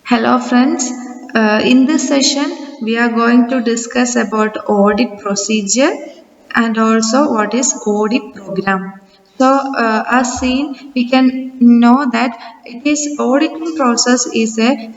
Hello friends, in this session we are going to discuss about audit procedure and also what is audit program. So as seen we can know that it is auditing process is a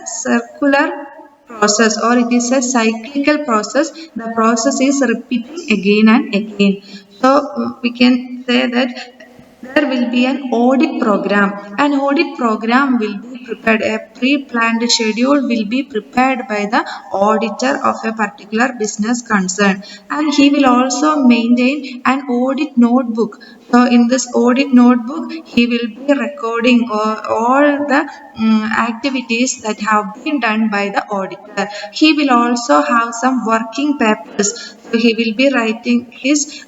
circular process or it is a cyclical process. The process is repeating again and again. So we can say that there will be an audit program. An audit program will be prepared. A pre-planned schedule will be prepared by the auditor of a particular business concern, and he will also maintain an audit notebook. So in this audit notebook, he will be recording all the activities that have been done by the auditor. He will also have some working papers. So he will be writing his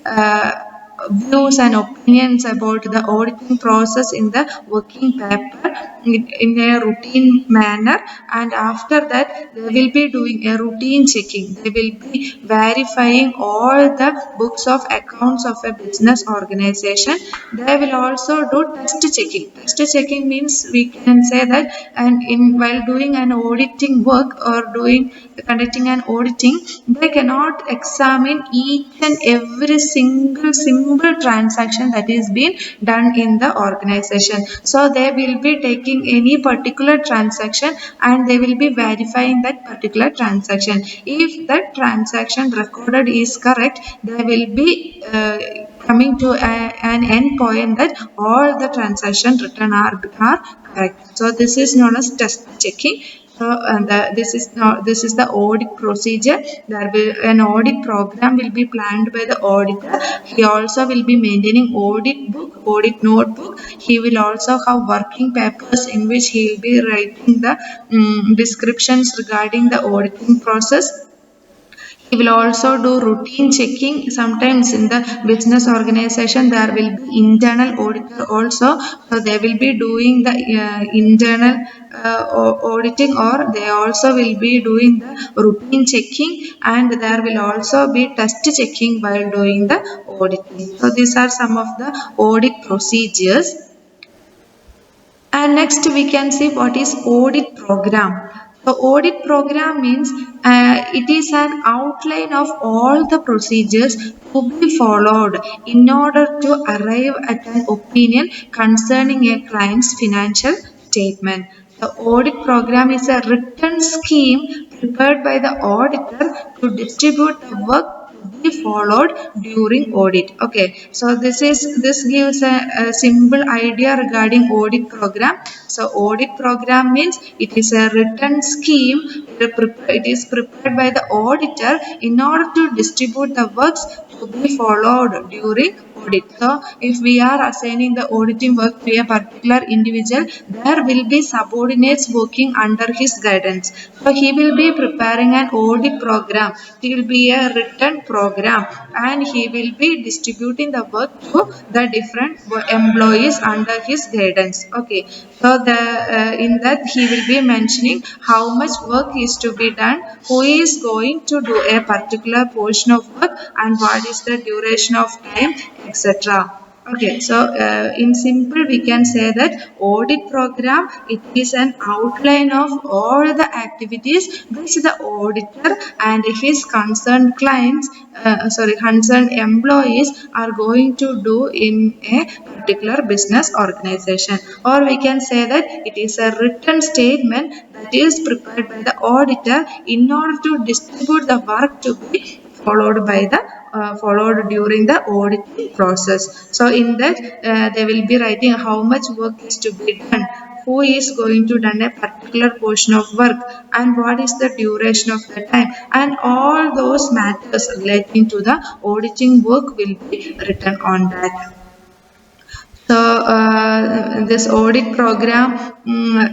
views and opinions about the auditing process in the working paper in a routine manner, and after that they will be doing a routine checking. They will be verifying all the books of accounts of a business organization. They will also do test checking. Test checking means we can say that, and in while doing an auditing work or doing conducting an auditing, they cannot examine each and every single simple transaction that is being done in the organization. So they will be taking any particular transaction and they will be verifying that particular transaction. If that transaction recorded is correct, they will be coming to an end point that all the transactions written are correct. So this is known as test checking. So this is the audit procedure. There will an audit program will be planned by the auditor. He also will be maintaining audit book, audit notebook. He will also have working papers in which he will be writing the descriptions regarding the auditing process. He will also do routine checking. Sometimes in the business organization there will be internal auditor also. So they will be doing the internal auditing, or they also will be doing the routine checking, and there will also be test checking while doing the auditing. So these are some of the audit procedures. And next we can see what is audit program. The audit program means it is an outline of all the procedures to be followed in order to arrive at an opinion concerning a client's financial statement. The audit program is a written scheme prepared by the auditor to distribute the work be followed during audit. Okay, so this gives a simple idea regarding audit program. So audit program means it is a written scheme. It is prepared by the auditor in order to distribute the works to be followed during audit. So if we are assigning the auditing work to a particular individual, there will be subordinates working under his guidance. So he will be preparing an audit program. It will be a written program, and he will be distributing the work to the different employees under his guidance. Okay, so in that he will be mentioning how much work is to be done, who is going to do a particular portion of work, and what is the duration of time, etc. Okay, so in simple we can say that audit program, it is an outline of all the activities which the auditor and his concerned clients, concerned employees are going to do in a particular business organization. Or we can say that it is a written statement that is prepared by the auditor in order to distribute the work to be followed during the auditing process. So in that they will be writing how much work is to be done, who is going to done a particular portion of work, and what is the duration of the time, and all those matters relating to the auditing work will be written on that. So this audit program,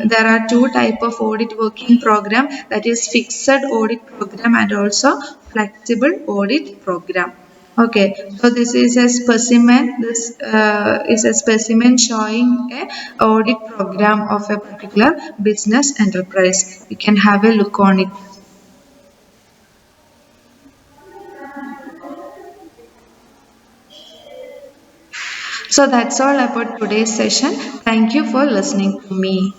there are two type of audit working program, that is fixed audit program and also flexible audit program. Okay, so this is a specimen. This is a specimen showing a audit program of a particular business enterprise. You can have a look on it. So that's all about today's session. Thank you for listening to me.